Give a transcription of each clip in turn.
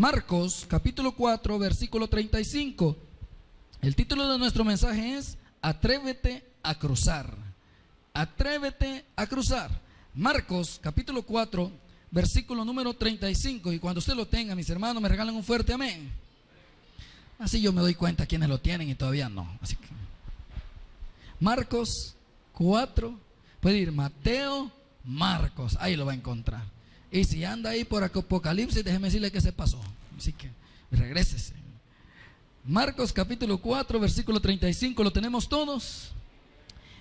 Marcos capítulo 4 versículo 35. El título de nuestro mensaje es Atrévete a cruzar. Atrévete a cruzar. Marcos capítulo 4 versículo número 35. Y cuando usted lo tenga, mis hermanos, me regalan un fuerte amén. Así yo me doy cuenta quienes lo tienen y todavía no. Así que Marcos 4, puede ir Mateo, Marcos, ahí lo va a encontrar. Y si anda ahí por Apocalipsis, déjeme decirle que se pasó. Así que regrésese. Marcos capítulo 4 versículo 35, ¿lo tenemos todos?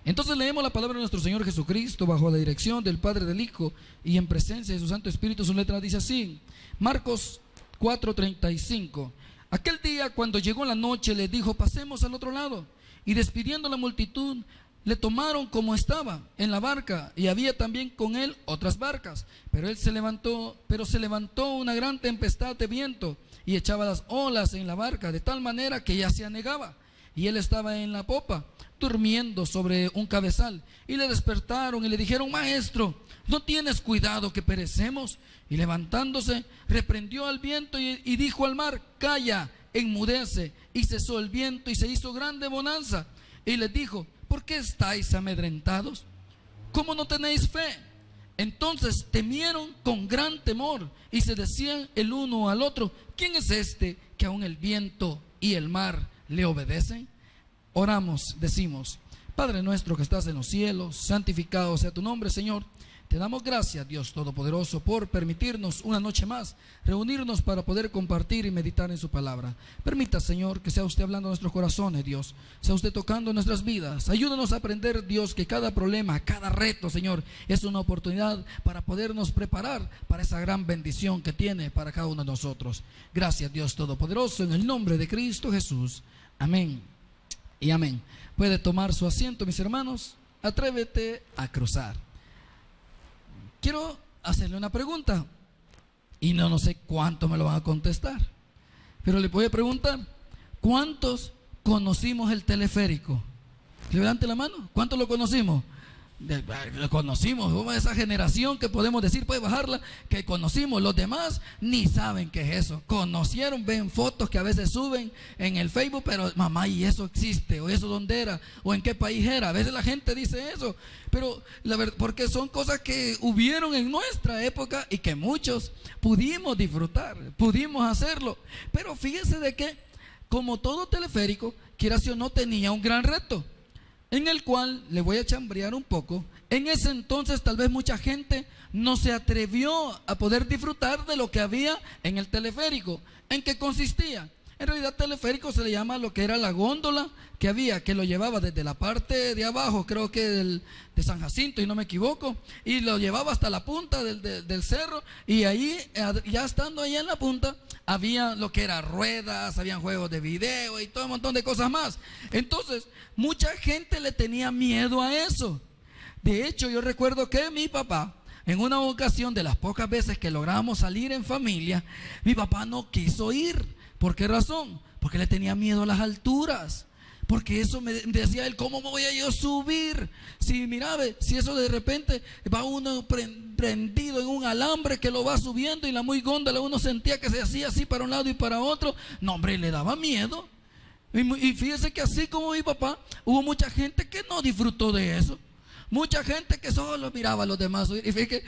Entonces leemos la palabra de nuestro Señor Jesucristo bajo la dirección del Padre, del Hijo y en presencia de su Santo Espíritu. Su letra dice así, Marcos 4:35. Aquel día, cuando llegó la noche, les dijo: pasemos al otro lado. Y despidiendo la multitud, le tomaron como estaba en la barca, y había también con él otras barcas. Pero se levantó una gran tempestad de viento y echaba las olas en la barca, de tal manera que ya se anegaba. Y él estaba en la popa, durmiendo sobre un cabezal. Y le despertaron y le dijeron: Maestro, ¿no tienes cuidado que perecemos? Y levantándose, reprendió al viento y dijo al mar: Calla, enmudece. Y cesó el viento y se hizo grande bonanza. Y les dijo: ¿por qué estáis amedrentados? ¿Cómo no tenéis fe? Entonces temieron con gran temor y se decían el uno al otro: ¿quién es este que aun el viento y el mar le obedecen? Oramos, decimos: Padre nuestro que estás en los cielos, santificado sea tu nombre, Señor. Te damos gracias, Dios Todopoderoso, por permitirnos una noche más reunirnos para poder compartir y meditar en su palabra. Permita, Señor, que sea usted hablando a nuestros corazones, Dios. Sea usted tocando nuestras vidas. Ayúdanos a aprender, Dios, que cada problema, cada reto, Señor, es una oportunidad para podernos preparar para esa gran bendición que tiene para cada uno de nosotros. Gracias, Dios Todopoderoso, en el nombre de Cristo Jesús. Amén y amén. Puede tomar su asiento, mis hermanos. Atrévete a cruzar. Quiero hacerle una pregunta y no sé cuánto me lo van a contestar, pero le voy a preguntar: ¿cuántos conocimos el teleférico? Levante la mano. ¿Cuántos lo conocimos? Lo conocimos, somos esa generación que podemos decir, puede bajarla, que conocimos. Los demás ni saben qué es eso. Conocieron, ven fotos que a veces suben en el Facebook, pero mamá, ¿y eso existe? ¿O eso dónde era? ¿O en qué país era? A veces la gente dice eso, pero la verdad, porque son cosas que hubieron en nuestra época y que muchos pudimos disfrutar, pudimos hacerlo. Pero fíjese de que, como todo teleférico, quiera si o no, tenía un gran reto, en el cual le voy a chambrear un poco. En ese entonces tal vez mucha gente no se atrevió a poder disfrutar de lo que había en el teleférico. ¿En qué consistía? En realidad teleférico se le llama lo que era la góndola que había, que lo llevaba desde la parte de abajo, creo que de San Jacinto, y no me equivoco, y lo llevaba hasta la punta del cerro, y ahí, ya estando ahí en la punta, había lo que era ruedas, habían juegos de video y todo un montón de cosas más. Entonces, mucha gente le tenía miedo a eso. De hecho, yo recuerdo que mi papá, en una ocasión de las pocas veces que logramos salir en familia, mi papá no quiso ir. ¿Por qué razón? Porque le tenía miedo a las alturas. Porque eso me decía él: ¿cómo voy a yo subir? Si mira, si eso de repente va uno prendido en un alambre que lo va subiendo, y la muy góndola uno sentía que se hacía así para un lado y para otro. No, hombre, le daba miedo. Y fíjese que así como mi papá, hubo mucha gente que no disfrutó de eso. Mucha gente que solo miraba a los demás subir. Y fíjate,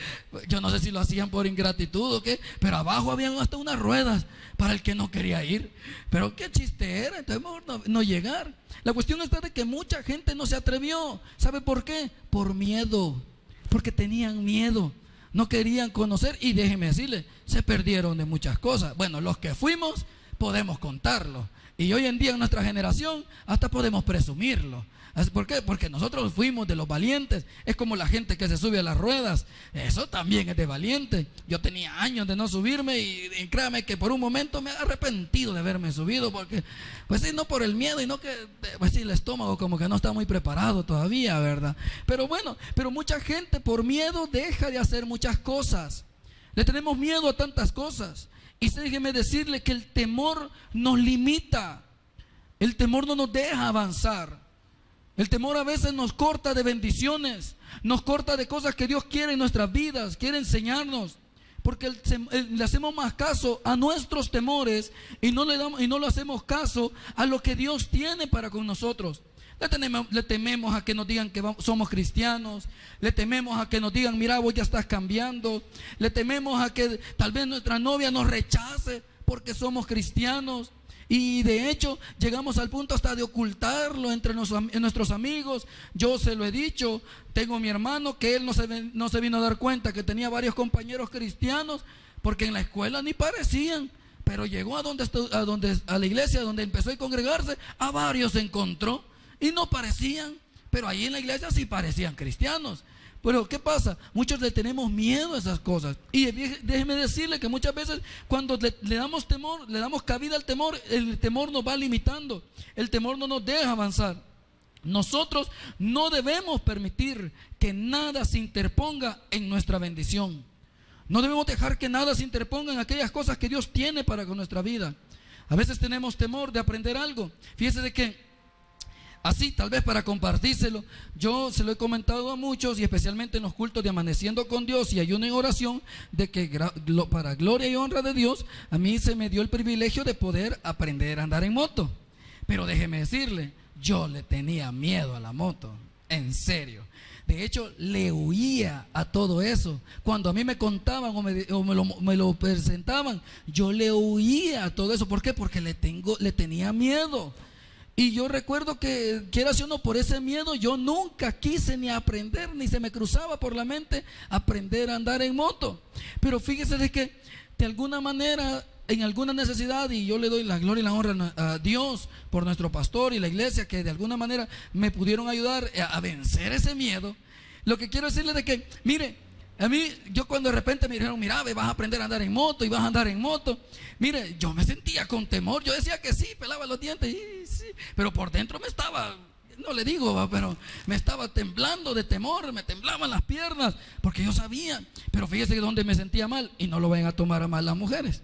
yo no sé si lo hacían por ingratitud o qué, pero abajo habían hasta unas ruedas para el que no quería ir. Pero qué chiste era, entonces mejor no llegar. La cuestión está de que mucha gente no se atrevió. ¿Sabe por qué? Por miedo. Porque tenían miedo. No querían conocer, y déjeme decirle, se perdieron de muchas cosas. Bueno, los que fuimos podemos contarlo. Y hoy en día en nuestra generación hasta podemos presumirlo. ¿Por qué? Porque nosotros fuimos de los valientes. Es como la gente que se sube a las ruedas. Eso también es de valiente. Yo tenía años de no subirme y créame que por un momento me he arrepentido de haberme subido, porque, pues sí, no por el miedo, y no que, pues sí, el estómago como que no está muy preparado todavía, ¿verdad? Pero bueno, pero mucha gente por miedo deja de hacer muchas cosas. Le tenemos miedo a tantas cosas. Y déjeme decirle que el temor nos limita. El temor no nos deja avanzar. El temor a veces nos corta de bendiciones, nos corta de cosas que Dios quiere en nuestras vidas, quiere enseñarnos. porque le hacemos más caso a nuestros temores y no le hacemos caso a lo que Dios tiene para con nosotros. Le tememos a que nos digan que somos cristianos, le tememos a que nos digan, mira, vos ya estás cambiando, le tememos a que tal vez nuestra novia nos rechace porque somos cristianos. Y de hecho llegamos al punto hasta de ocultarlo entre nuestros amigos. Yo se lo he dicho, tengo mi hermano que él no se vino a dar cuenta que tenía varios compañeros cristianos, porque en la escuela ni parecían, pero llegó a la iglesia donde empezó a congregarse, a varios se encontró y no parecían, pero ahí en la iglesia sí parecían cristianos. Pero ¿qué pasa? Muchos le tenemos miedo a esas cosas. Y déjeme decirle que muchas veces cuando le damos temor, le damos cabida al temor, el temor nos va limitando. El temor no nos deja avanzar. Nosotros no debemos permitir que nada se interponga en nuestra bendición. No debemos dejar que nada se interponga en aquellas cosas que Dios tiene para con nuestra vida. A veces tenemos temor de aprender algo. Fíjese de que así, tal vez para compartírselo, yo se lo he comentado a muchos, y especialmente en los cultos de Amaneciendo con Dios y ayuno en oración, de que para gloria y honra de Dios, a mí se me dio el privilegio de poder aprender a andar en moto. Pero déjeme decirle, yo le tenía miedo a la moto, en serio. De hecho, le huía a todo eso. Cuando a mí me contaban me lo presentaban, yo le huía a todo eso. ¿Por qué? Porque le tenía miedo. Y yo recuerdo que, quieras o no, por ese miedo yo nunca quise ni aprender, ni se me cruzaba por la mente aprender a andar en moto. Pero fíjese de que de alguna manera, en alguna necesidad, y yo le doy la gloria y la honra a Dios por nuestro pastor y la iglesia, que de alguna manera me pudieron ayudar a vencer ese miedo. Lo que quiero decirle de que, mire, a mí, yo cuando de repente me dijeron, mira, vas a aprender a andar en moto y vas a andar en moto, mire, yo me sentía con temor. Yo decía que sí, pelaba los dientes, sí, pero por dentro me estaba, no le digo, pero me estaba temblando de temor, me temblaban las piernas, porque yo sabía. Pero fíjese que donde me sentía mal, y no lo vayan a tomar a mal las mujeres,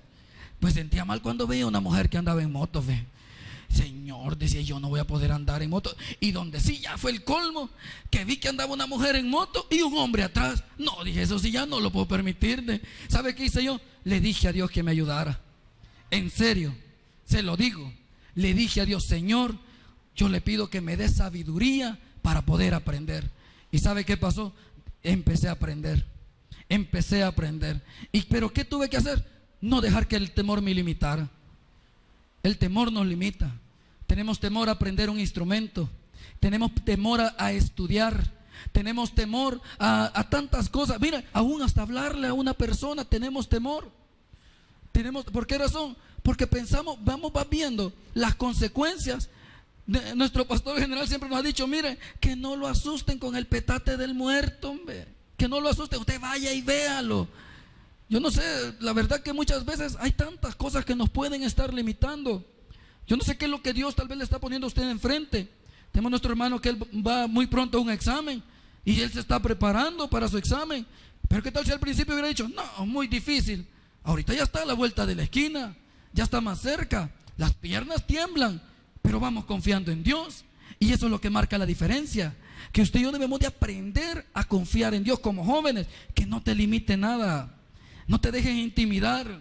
pues sentía mal cuando veía una mujer que andaba en moto, ve. Señor, decía, yo no voy a poder andar en moto. Y donde sí ya fue el colmo, que vi que andaba una mujer en moto y un hombre atrás. No, dije, eso sí ya no lo puedo permitir. ¿Sabe qué hice yo? Le dije a Dios que me ayudara. En serio, se lo digo. Le dije a Dios, Señor, yo le pido que me dé sabiduría para poder aprender. ¿Y sabe qué pasó? Empecé a aprender. Pero ¿qué tuve que hacer? No dejar que el temor me limitara. El temor nos limita. Tenemos temor a aprender un instrumento. Tenemos temor a estudiar. Tenemos temor a tantas cosas. Mira, aún hasta hablarle a una persona tenemos temor. ¿Por qué razón? Porque pensamos, vamos viendo las consecuencias. Nuestro pastor general siempre nos ha dicho, mire, que no lo asusten con el petate del muerto, hombre. Que no lo asusten, usted vaya y véalo. Yo no sé, la verdad que muchas veces hay tantas cosas que nos pueden estar limitando. Yo no sé qué es lo que Dios tal vez le está poniendo a usted enfrente. Tenemos nuestro hermano que él va muy pronto a un examen y él se está preparando para su examen. Pero ¿qué tal si al principio hubiera dicho, no, muy difícil? Ahorita ya está a la vuelta de la esquina, ya está más cerca, las piernas tiemblan, pero vamos confiando en Dios. Y eso es lo que marca la diferencia, que usted y yo debemos de aprender a confiar en Dios como jóvenes, que no te limite nada. No te dejes intimidar.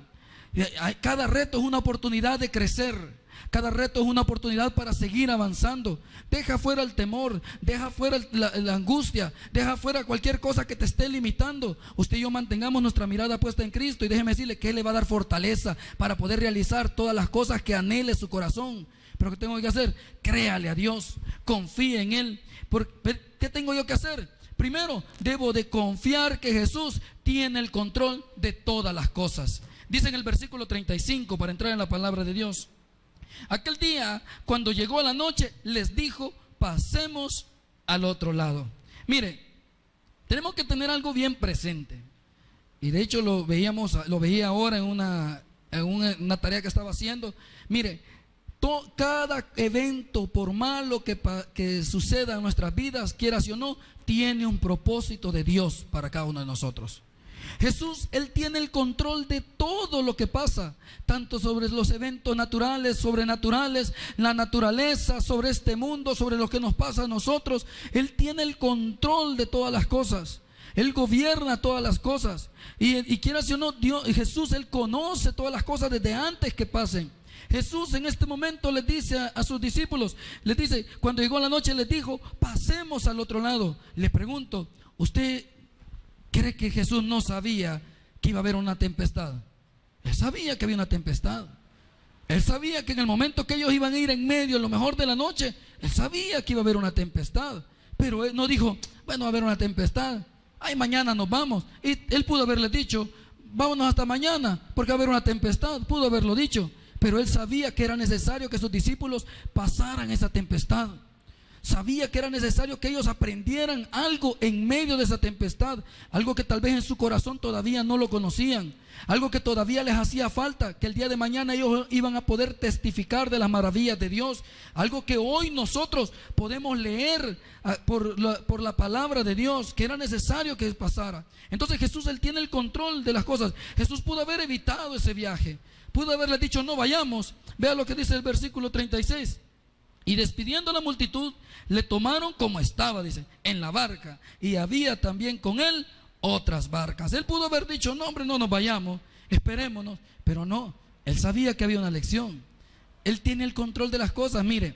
Cada reto es una oportunidad de crecer. Cada reto es una oportunidad para seguir avanzando. Deja fuera el temor, deja fuera la angustia, deja fuera cualquier cosa que te esté limitando. Usted y yo mantengamos nuestra mirada puesta en Cristo, y déjeme decirle que Él le va a dar fortaleza para poder realizar todas las cosas que anhele su corazón. Pero ¿qué tengo que hacer? Créale a Dios, confíe en Él. ¿Qué tengo yo que hacer? Primero, debo de confiar que Jesús tiene el control de todas las cosas. Dice en el versículo 35, para entrar en la palabra de Dios: aquel día, cuando llegó la noche, les dijo, pasemos al otro lado. Mire, tenemos que tener algo bien presente. Y de hecho lo veía ahora en una tarea que estaba haciendo. Mire, cada evento, por malo que suceda en nuestras vidas, quieras o no, tiene un propósito de Dios para cada uno de nosotros. Jesús, Él tiene el control de todo lo que pasa, tanto sobre los eventos naturales, sobrenaturales, la naturaleza, sobre este mundo, sobre lo que nos pasa a nosotros. Él tiene el control de todas las cosas. Él gobierna todas las cosas. Y quieras o no, Dios, Jesús, Él conoce todas las cosas desde antes que pasen. Jesús en este momento les dice a sus discípulos, les dice, cuando llegó la noche les dijo, pasemos al otro lado. Le pregunto, ¿usted cree que Jesús no sabía que iba a haber una tempestad? Él sabía que había una tempestad. Él sabía que en el momento que ellos iban a ir en medio, a lo mejor de la noche, Él sabía que iba a haber una tempestad. Pero Él no dijo, bueno, va a haber una tempestad, ay, mañana nos vamos. Y Él pudo haberles dicho, vámonos hasta mañana, porque va a haber una tempestad. Pudo haberlo dicho. Pero Él sabía que era necesario que sus discípulos pasaran esa tempestad. Sabía que era necesario que ellos aprendieran algo en medio de esa tempestad. Algo que tal vez en su corazón todavía no lo conocían. Algo que todavía les hacía falta. Que el día de mañana ellos iban a poder testificar de las maravillas de Dios. Algo que hoy nosotros podemos leer por la palabra de Dios. Que era necesario que pasara. Entonces Jesús, Él tiene el control de las cosas. Jesús pudo haber evitado ese viaje. Pudo haberle dicho, no vayamos. Vea lo que dice el versículo 36. Y despidiendo a la multitud, le tomaron como estaba, dice, en la barca. Y había también con él otras barcas. Él pudo haber dicho, no hombre, no nos vayamos, esperémonos. Pero no, Él sabía que había una lección. Él tiene el control de las cosas. Mire,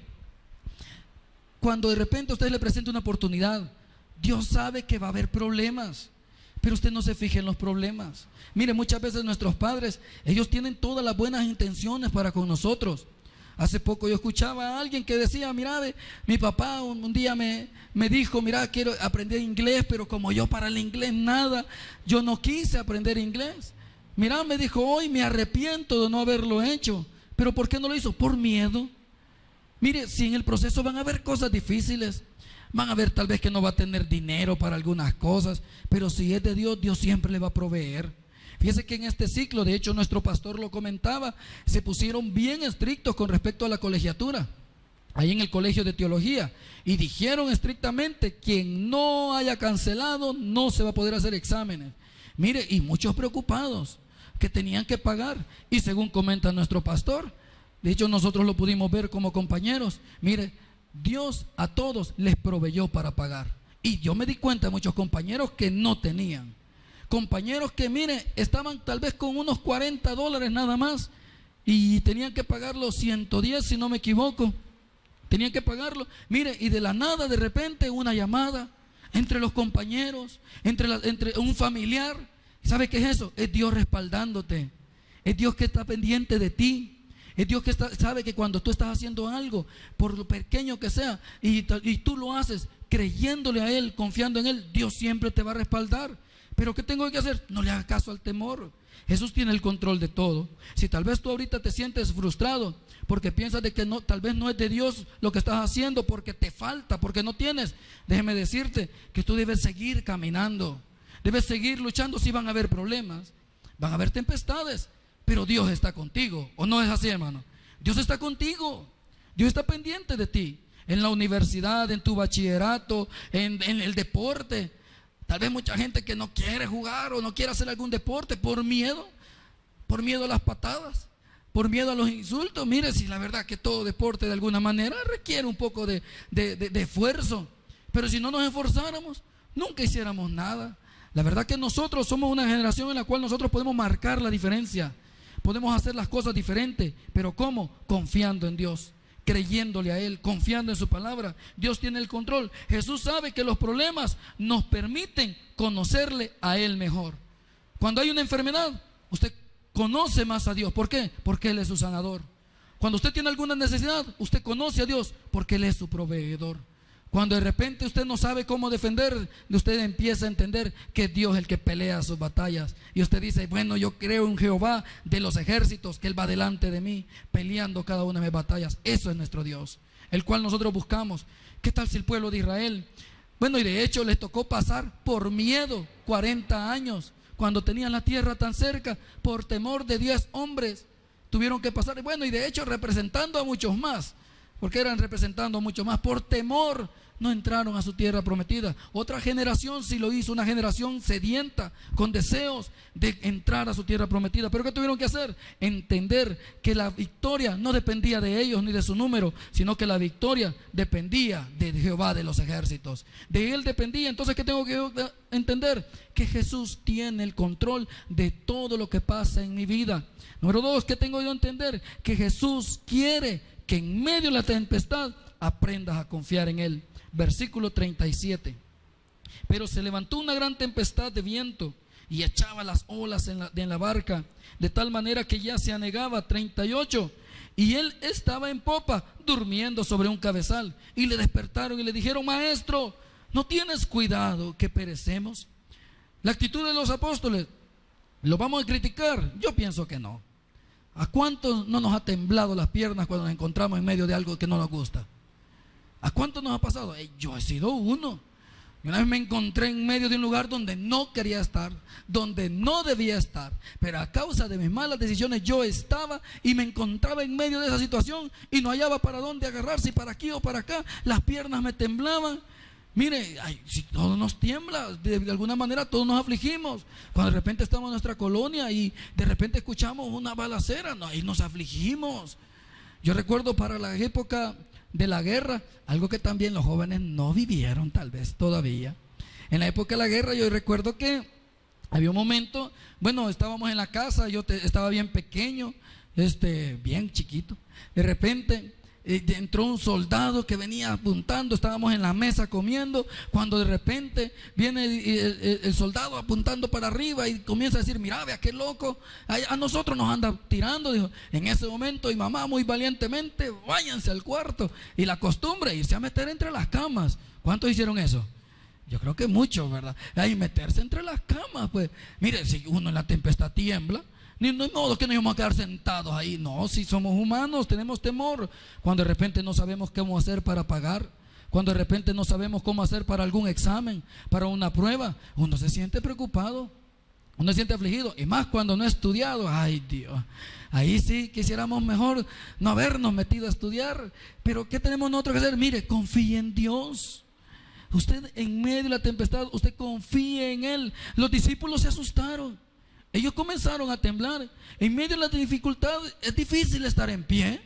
cuando de repente a usted le presenta una oportunidad, Dios sabe que va a haber problemas. Pero usted no se fije en los problemas. Mire, muchas veces nuestros padres, ellos tienen todas las buenas intenciones para con nosotros. Hace poco yo escuchaba a alguien que decía, mira, mi papá un día me dijo, mira, quiero aprender inglés, pero como yo para el inglés nada, yo no quise aprender inglés. Mira, me dijo, hoy me arrepiento de no haberlo hecho. ¿Pero por qué no lo hizo? Por miedo. Mire, si en el proceso van a haber cosas difíciles, van a ver tal vez que no va a tener dinero para algunas cosas, pero si es de Dios, Dios siempre le va a proveer. Fíjese que en este ciclo, de hecho nuestro pastor lo comentaba, se pusieron bien estrictos con respecto a la colegiatura, ahí en el colegio de teología, y dijeron estrictamente, quien no haya cancelado no se va a poder hacer exámenes. Mire, y muchos preocupados que tenían que pagar, y según comenta nuestro pastor, de hecho nosotros lo pudimos ver como compañeros, mire, Dios a todos les proveyó para pagar. Y yo me di cuenta de muchos compañeros que no tenían. Compañeros que, mire, estaban tal vez con unos $40 nada más y tenían que pagar los 110, si no me equivoco. Tenían que pagarlo. Mire, y de la nada, de repente, una llamada entre los compañeros, entre un familiar. ¿Sabe qué es eso? Es Dios respaldándote. Es Dios que está pendiente de ti. Es Dios que sabe que cuando tú estás haciendo algo, por lo pequeño que sea, y tú lo haces creyéndole a Él, confiando en Él, Dios siempre te va a respaldar. Pero ¿qué tengo que hacer? No le hagas caso al temor. Jesús tiene el control de todo. Si tal vez tú ahorita te sientes frustrado porque piensas de que no, tal vez no es de Dios lo que estás haciendo, porque te falta, porque no tienes, déjeme decirte que tú debes seguir caminando. Debes seguir luchando. Si van a haber problemas, van a haber tempestades, pero Dios está contigo. ¿O no es así, hermano? Dios está contigo. Dios está pendiente de ti. En la universidad, en tu bachillerato, en el deporte. Tal vez mucha gente que no quiere jugar o no quiere hacer algún deporte por miedo a las patadas, por miedo a los insultos. Mire, si la verdad que todo deporte de alguna manera requiere un poco de esfuerzo, pero si no nos esforzáramos, nunca hiciéramos nada. La verdad que nosotros somos una generación en la cual nosotros podemos marcar la diferencia, podemos hacer las cosas diferentes, pero ¿cómo? Confiando en Dios, creyéndole a Él, confiando en su palabra. Dios tiene el control. Jesús sabe que los problemas nos permiten conocerle a Él mejor. Cuando hay una enfermedad, usted conoce más a Dios. ¿Por qué? Porque Él es su sanador. Cuando usted tiene alguna necesidad, usted conoce a Dios porque Él es su proveedor. Cuando de repente usted no sabe cómo defender, usted empieza a entender que es Dios el que pelea sus batallas. Y usted dice, bueno, yo creo en Jehová de los ejércitos, que Él va delante de mí, peleando cada una de mis batallas. Eso es nuestro Dios, el cual nosotros buscamos. ¿Qué tal si el pueblo de Israel? Bueno, y de hecho les tocó pasar por miedo 40 años, cuando tenían la tierra tan cerca, por temor de 10 hombres. Tuvieron que pasar, bueno, y de hecho representando a muchos más, porque eran representando a muchos más, por temor no entraron a su tierra prometida. Otra generación sí lo hizo, una generación sedienta, con deseos de entrar a su tierra prometida. Pero ¿qué tuvieron que hacer? Entender que la victoria no dependía de ellos ni de su número, sino que la victoria dependía de Jehová de los ejércitos. De Él dependía. Entonces, ¿qué tengo que entender? Que Jesús tiene el control de todo lo que pasa en mi vida. Número 2, ¿qué tengo yo que entender? Que Jesús quiere que en medio de la tempestad aprendas a confiar en Él. Versículo 37. Pero se levantó una gran tempestad de viento y echaba las olas en la barca, de tal manera que ya se anegaba. 38. Y él estaba en popa, durmiendo sobre un cabezal. Y le despertaron y le dijeron: Maestro, ¿no tienes cuidado que perecemos? La actitud de los apóstoles, ¿lo vamos a criticar? Yo pienso que no. ¿A cuántos no nos ha temblado las piernas cuando nos encontramos en medio de algo que no nos gusta? ¿A cuántos nos ha pasado? Yo he sido uno. Una vez me encontré en medio de un lugar donde no quería estar, donde no debía estar, pero a causa de mis malas decisiones yo estaba y me encontraba en medio de esa situación y no hallaba para dónde agarrarse, si para aquí o para acá. Las piernas me temblaban. Mire, si todo nos tiembla, de alguna manera todos nos afligimos. Cuando de repente estamos en nuestra colonia y de repente escuchamos una balacera, ahí nos afligimos. Yo recuerdo para la época de la guerra, algo que también los jóvenes no vivieron tal vez todavía. En la época de la guerra yo recuerdo que había un momento, bueno, estábamos en la casa, estaba bien pequeño, bien chiquito. De repente entró un soldado que venía apuntando, estábamos en la mesa comiendo, cuando de repente viene el soldado apuntando para arriba y comienza a decir: mira, vea qué loco, a nosotros nos anda tirando. Dijo, en ese momento mi mamá muy valientemente: váyanse al cuarto. Y la costumbre, irse a meter entre las camas. ¿Cuántos hicieron eso? Yo creo que muchos, ¿verdad? Ahí meterse entre las camas, pues. Mire, si uno en la tempestad tiembla, no es modo que nos íbamos a quedar sentados ahí. No, si somos humanos, tenemos temor. Cuando de repente no sabemos cómo hacer para pagar, cuando de repente no sabemos cómo hacer para algún examen, para una prueba, uno se siente preocupado, uno se siente afligido. Y más cuando no ha estudiado. Ay, Dios, ahí sí quisiéramos mejor no habernos metido a estudiar. Pero ¿qué tenemos nosotros que hacer? Mire, confíe en Dios. Usted en medio de la tempestad, usted confíe en Él. Los discípulos se asustaron. Ellos comenzaron a temblar. En medio de la dificultad es difícil estar en pie.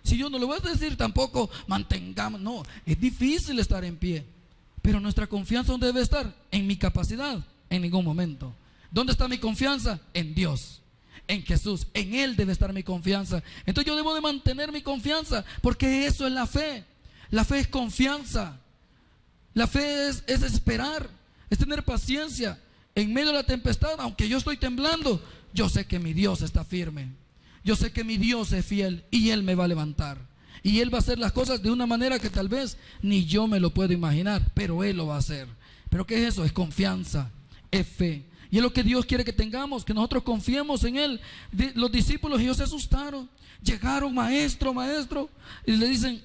Si yo no le voy a decir tampoco mantengamos, no, es difícil estar en pie. Pero nuestra confianza, ¿dónde debe estar? En mi capacidad, en ningún momento. ¿Dónde está mi confianza? En Dios, en Jesús. En Él debe estar mi confianza. Entonces yo debo de mantener mi confianza, porque eso es la fe. La fe es confianza. La fe es esperar, es tener paciencia. En medio de la tempestad, aunque yo estoy temblando, yo sé que mi Dios está firme. Yo sé que mi Dios es fiel y Él me va a levantar. Y Él va a hacer las cosas de una manera que tal vez ni yo me lo puedo imaginar, pero Él lo va a hacer. ¿Pero qué es eso? Es confianza, es fe. Y es lo que Dios quiere que tengamos, que nosotros confiemos en Él. Los discípulos, ellos se asustaron. Llegaron: maestro, maestro. Y le dicen: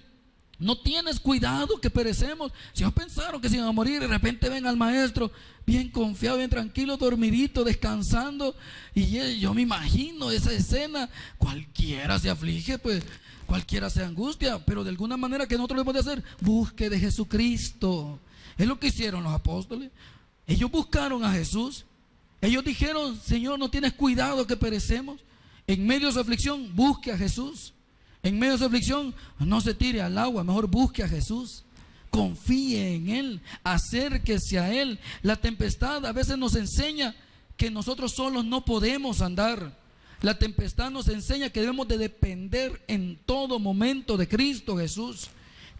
¿no tienes cuidado que perecemos? Si ellos pensaron que se iban a morir, de repente ven al maestro bien confiado, bien tranquilo, dormidito, descansando. Y yo me imagino esa escena. Cualquiera se aflige, pues cualquiera se angustia, pero de alguna manera, que nosotros debemos de hacer, busque de Jesucristo. Es lo que hicieron los apóstoles. Ellos buscaron a Jesús. Ellos dijeron: Señor, ¿no tienes cuidado que perecemos? En medio de su aflicción, busque a Jesús. En medio de su aflicción, no se tire al agua, mejor busque a Jesús. Confíe en Él, acérquese a Él. La tempestad a veces nos enseña que nosotros solos no podemos andar. La tempestad nos enseña que debemos de depender en todo momento de Cristo Jesús.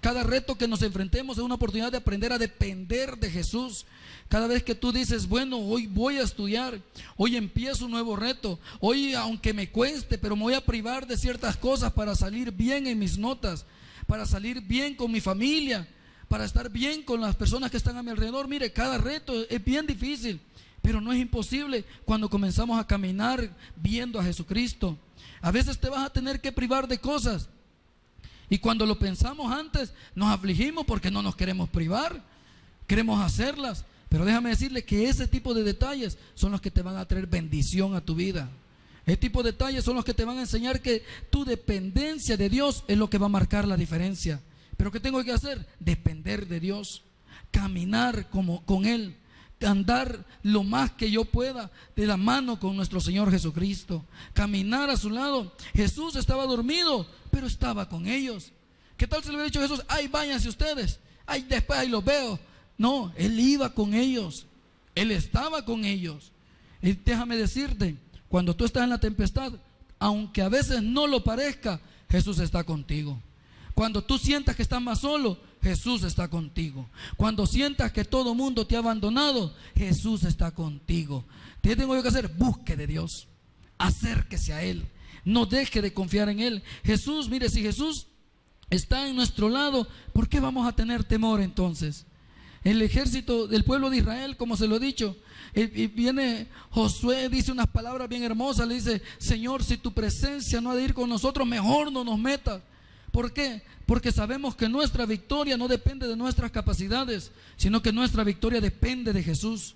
Cada reto que nos enfrentemos es una oportunidad de aprender a depender de Jesús. Cada vez que tú dices: bueno, hoy voy a estudiar, hoy empiezo un nuevo reto, hoy aunque me cueste, pero me voy a privar de ciertas cosas para salir bien en mis notas, para salir bien con mi familia, para estar bien con las personas que están a mi alrededor. Mire, cada reto es bien difícil, pero no es imposible cuando comenzamos a caminar viendo a Jesucristo. A veces te vas a tener que privar de cosas, y cuando lo pensamos antes, nos afligimos porque no nos queremos privar, queremos hacerlas. Pero déjame decirle que ese tipo de detalles son los que te van a traer bendición a tu vida. Ese tipo de detalles son los que te van a enseñar que tu dependencia de Dios es lo que va a marcar la diferencia. Pero ¿qué tengo que hacer? Depender de Dios, caminar con Él, andar lo más que yo pueda de la mano con nuestro Señor Jesucristo, caminar a su lado. Jesús estaba dormido, pero estaba con ellos. ¿Qué tal si le hubiera dicho a Jesús, ay, váyanse ustedes, ay, después ahí los veo? No, Él iba con ellos, Él estaba con ellos. Y déjame decirte, cuando tú estás en la tempestad, aunque a veces no lo parezca, Jesús está contigo. Cuando tú sientas que estás más solo, Jesús está contigo. Cuando sientas que todo mundo te ha abandonado, Jesús está contigo. ¿Qué tengo yo que hacer? Busque de Dios, acérquese a Él, no deje de confiar en Él. Jesús, mire, si Jesús está en nuestro lado, ¿por qué vamos a tener temor entonces? El ejército del pueblo de Israel, como se lo he dicho, y viene Josué, dice unas palabras bien hermosas, le dice, Señor, si tu presencia no ha de ir con nosotros, mejor no nos metas. ¿Por qué? Porque sabemos que nuestra victoria no depende de nuestras capacidades, sino que nuestra victoria depende de Jesús,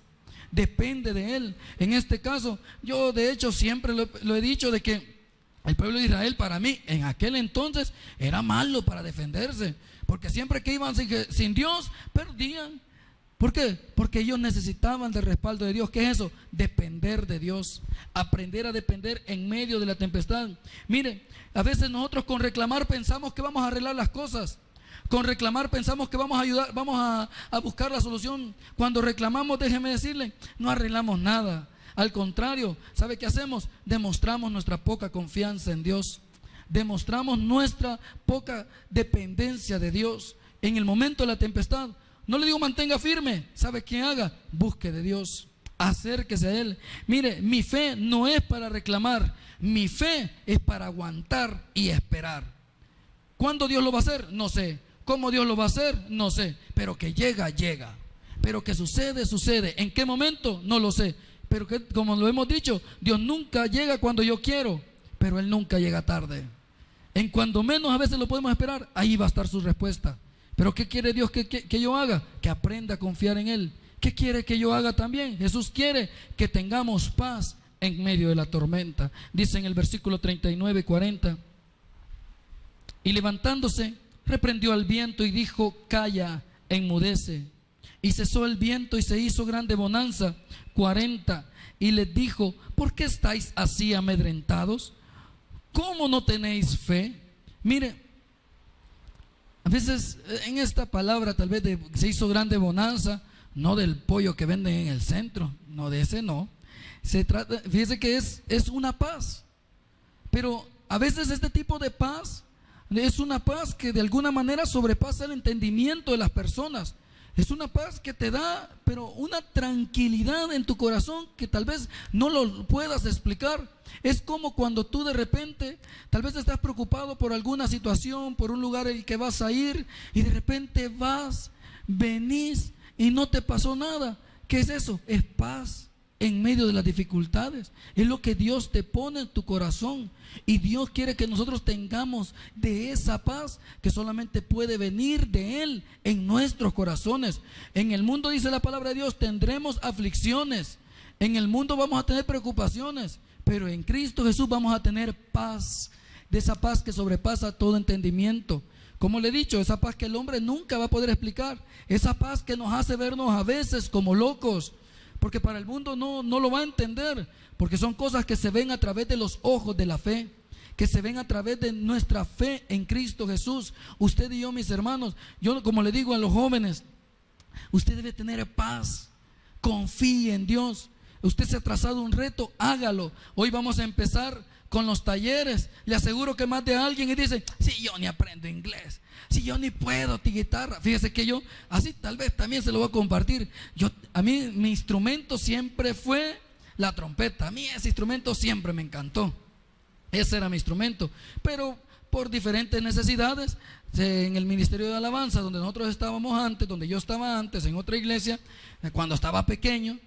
depende de Él. En este caso, yo de hecho siempre lo he dicho, de que el pueblo de Israel para mí en aquel entonces era malo para defenderse, porque siempre que iban sin Dios, perdían. ¿Por qué? Porque ellos necesitaban del respaldo de Dios. ¿Qué es eso? Depender de Dios, aprender a depender en medio de la tempestad. Mire, a veces nosotros con reclamar pensamos que vamos a arreglar las cosas. Con reclamar pensamos que vamos a ayudar, vamos a buscar la solución. Cuando reclamamos, déjeme decirle, no arreglamos nada. Al contrario, ¿sabe qué hacemos? Demostramos nuestra poca confianza en Dios. Demostramos nuestra poca dependencia de Dios. En el momento de la tempestad, no le digo mantenga firme, ¿sabe qué haga? Busque de Dios, acérquese a Él. Mire, mi fe no es para reclamar, mi fe es para aguantar y esperar. ¿Cuándo Dios lo va a hacer? No sé. ¿Cómo Dios lo va a hacer? No sé. Pero que llega, llega. Pero que sucede, sucede. ¿En qué momento? No lo sé. Pero que, como lo hemos dicho, Dios nunca llega cuando yo quiero, pero Él nunca llega tarde. En cuando menos a veces lo podemos esperar, ahí va a estar su respuesta. Pero ¿qué quiere Dios que yo haga? Que aprenda a confiar en Él. ¿Qué quiere que yo haga también? Jesús quiere que tengamos paz en medio de la tormenta. Dice en el versículo 39, 40. Y levantándose, reprendió al viento y dijo, calla, enmudece. Y cesó el viento y se hizo grande bonanza. 40. Y les dijo, ¿por qué estáis así amedrentados? ¿Cómo no tenéis fe? Mire, a veces en esta palabra tal vez se hizo grande bonanza, no del pollo que venden en el centro, no de ese no. Se trata, fíjese que es una paz, pero a veces este tipo de paz es una paz que de alguna manera sobrepasa el entendimiento de las personas. Es una paz que te da, pero una tranquilidad en tu corazón que tal vez no lo puedas explicar. Es como cuando tú de repente, tal vez estás preocupado por alguna situación, por un lugar en el que vas a ir, y de repente vas, venís y no te pasó nada. ¿Qué es eso? Es paz en medio de las dificultades. Es lo que Dios te pone en tu corazón. Y Dios quiere que nosotros tengamos de esa paz que solamente puede venir de Él en nuestros corazones. En el mundo, dice la palabra de Dios, tendremos aflicciones. En el mundo vamos a tener preocupaciones, pero en Cristo Jesús vamos a tener paz. De esa paz que sobrepasa todo entendimiento. Como le he dicho, esa paz que el hombre nunca va a poder explicar. Esa paz que nos hace vernos a veces como locos, porque para el mundo no lo va a entender, porque son cosas que se ven a través de los ojos de la fe, que se ven a través de nuestra fe en Cristo Jesús. Usted y yo, mis hermanos, yo como le digo a los jóvenes, usted debe tener paz, confíe en Dios. Usted se ha trazado un reto, hágalo. Hoy vamos a empezar con los talleres. Le aseguro que más de alguien y dice, si yo ni aprendo inglés, si yo ni puedo guitarra. Fíjese que yo, así tal vez también se lo voy a compartir. A mí mi instrumento siempre fue la trompeta. A mí ese instrumento siempre me encantó. Ese era mi instrumento. Pero por diferentes necesidades, en el ministerio de alabanza, donde nosotros estábamos antes, donde yo estaba antes, en otra iglesia, cuando estaba pequeño,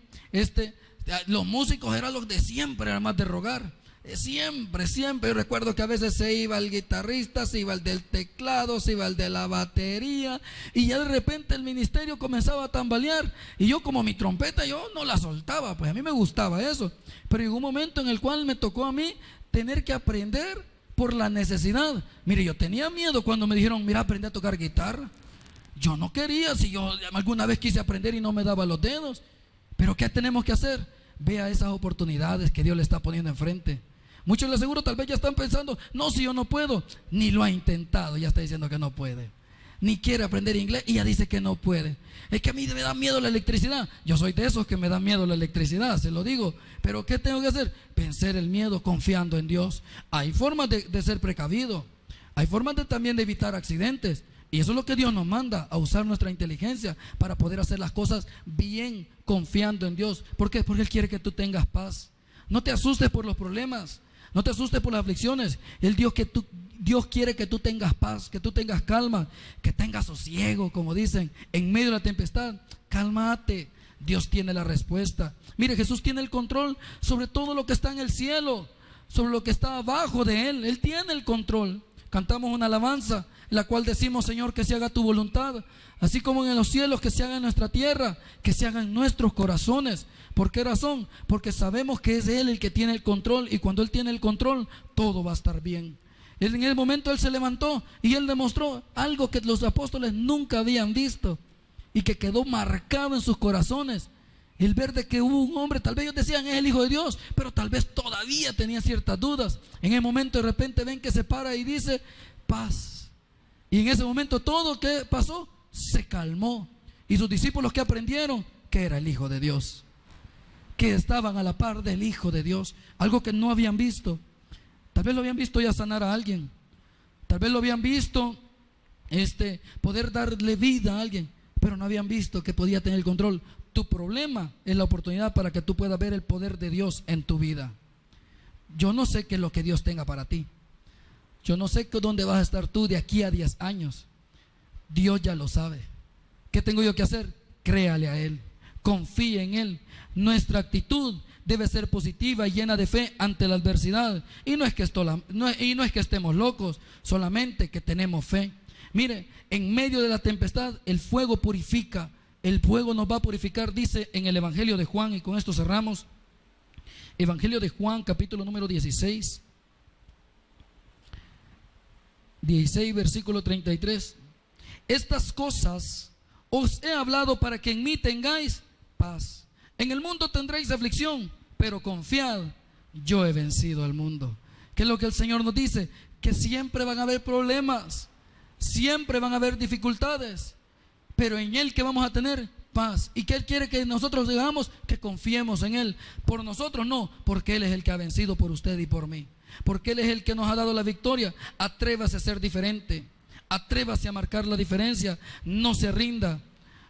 los músicos eran los de siempre, eran más de rogar. Siempre, siempre. Yo recuerdo que a veces se iba el guitarrista, se iba el del teclado, se iba el de la batería, y ya de repente el ministerio comenzaba a tambalear, y yo como mi trompeta, yo no la soltaba, pues a mí me gustaba eso, pero llegó un momento en el cual me tocó a mí tener que aprender por la necesidad. Mire, yo tenía miedo cuando me dijeron, mira, aprende a tocar guitarra. Yo no quería, si yo alguna vez quise aprender y no me daba los dedos. Pero ¿qué tenemos que hacer? Vea esas oportunidades que Dios le está poniendo enfrente. Muchos les aseguro tal vez ya están pensando, no, si yo no puedo. Ni lo ha intentado, ya está diciendo que no puede. Ni quiere aprender inglés y ya dice que no puede. Es que a mí me da miedo la electricidad. Yo soy de esos que me da miedo la electricidad, se lo digo. Pero ¿qué tengo que hacer? Vencer el miedo confiando en Dios. Hay formas de ser precavido. Hay formas también de evitar accidentes. Y eso es lo que Dios nos manda, a usar nuestra inteligencia para poder hacer las cosas bien, confiando en Dios. ¿Por qué? Porque Él quiere que tú tengas paz. No te asustes por los problemas, no te asustes por las aflicciones. Dios quiere que tú tengas paz, que tú tengas calma, que tengas sosiego, como dicen, en medio de la tempestad. Cálmate, Dios tiene la respuesta. Mire, Jesús tiene el control sobre todo lo que está en el cielo, sobre lo que está abajo de Él. Él tiene el control. Cantamos una alabanza, la cual decimos, Señor, que se haga tu voluntad, así como en los cielos, que se haga en nuestra tierra, que se haga en nuestros corazones. ¿Por qué razón? Porque sabemos que es Él el que tiene el control, y cuando Él tiene el control, todo va a estar bien. En el momento Él se levantó y Él demostró algo que los apóstoles nunca habían visto y que quedó marcado en sus corazones. El ver de que hubo un hombre, tal vez ellos decían es el Hijo de Dios, pero tal vez todavía tenían ciertas dudas. En el momento de repente ven que se para y dice paz. Y en ese momento todo que pasó se calmó. Y sus discípulos que aprendieron que era el Hijo de Dios, que estaban a la par del Hijo de Dios, algo que no habían visto. Tal vez lo habían visto ya sanar a alguien, tal vez lo habían visto poder darle vida a alguien, pero no habían visto que podía tener el control. Tu problema es la oportunidad para que tú puedas ver el poder de Dios en tu vida. Yo no sé qué es lo que Dios tenga para ti. Yo no sé dónde vas a estar tú de aquí a 10 años. Dios ya lo sabe. ¿Qué tengo yo que hacer? Créale a Él, confíe en Él. Nuestra actitud debe ser positiva y llena de fe ante la adversidad. Y no es que estemos locos, solamente que tenemos fe. Mire, en medio de la tempestad el fuego purifica. El fuego nos va a purificar, dice en el Evangelio de Juan, y con esto cerramos. Evangelio de Juan, capítulo número 16, versículo 33. Estas cosas os he hablado para que en mí tengáis paz. En el mundo tendréis aflicción, pero confiad, yo he vencido al mundo. ¿Qué es lo que el Señor nos dice? Que siempre van a haber problemas, siempre van a haber dificultades, pero en Él que vamos a tener paz. ¿Y que Él quiere que nosotros digamos? Que confiemos en Él. Por nosotros no, porque Él es el que ha vencido por usted y por mí, porque Él es el que nos ha dado la victoria. Atrévase a ser diferente, atrévase a marcar la diferencia. No se rinda,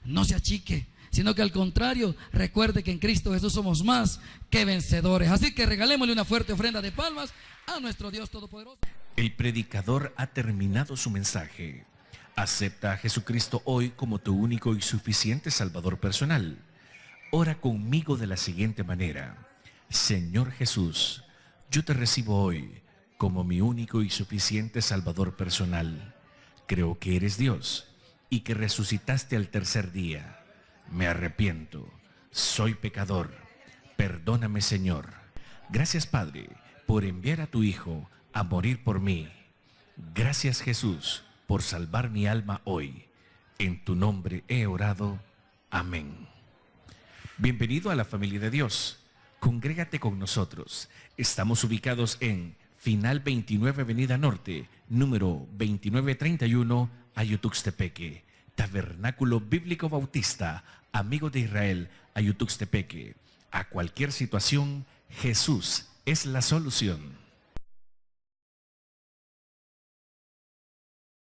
no se achique, sino que al contrario, recuerde que en Cristo Jesús somos más que vencedores. Así que regalémosle una fuerte ofrenda de palmas a nuestro Dios Todopoderoso. El predicador ha terminado su mensaje. Acepta a Jesucristo hoy como tu único y suficiente Salvador personal. Ora conmigo de la siguiente manera: Señor Jesús, yo te recibo hoy como mi único y suficiente Salvador personal. Creo que eres Dios y que resucitaste al tercer día. Me arrepiento, soy pecador. Perdóname, Señor. Gracias, Padre, por enviar a tu Hijo a morir por mí. Gracias, Jesús, por salvar mi alma hoy. En tu nombre he orado. Amén. Bienvenido a la familia de Dios. Congrégate con nosotros. Estamos ubicados en Final 29 Avenida Norte, número 2931, Ayutuxtepeque. Tabernáculo Bíblico Bautista, Amigo de Israel, Ayutuxtepeque. A cualquier situación, Jesús es la solución.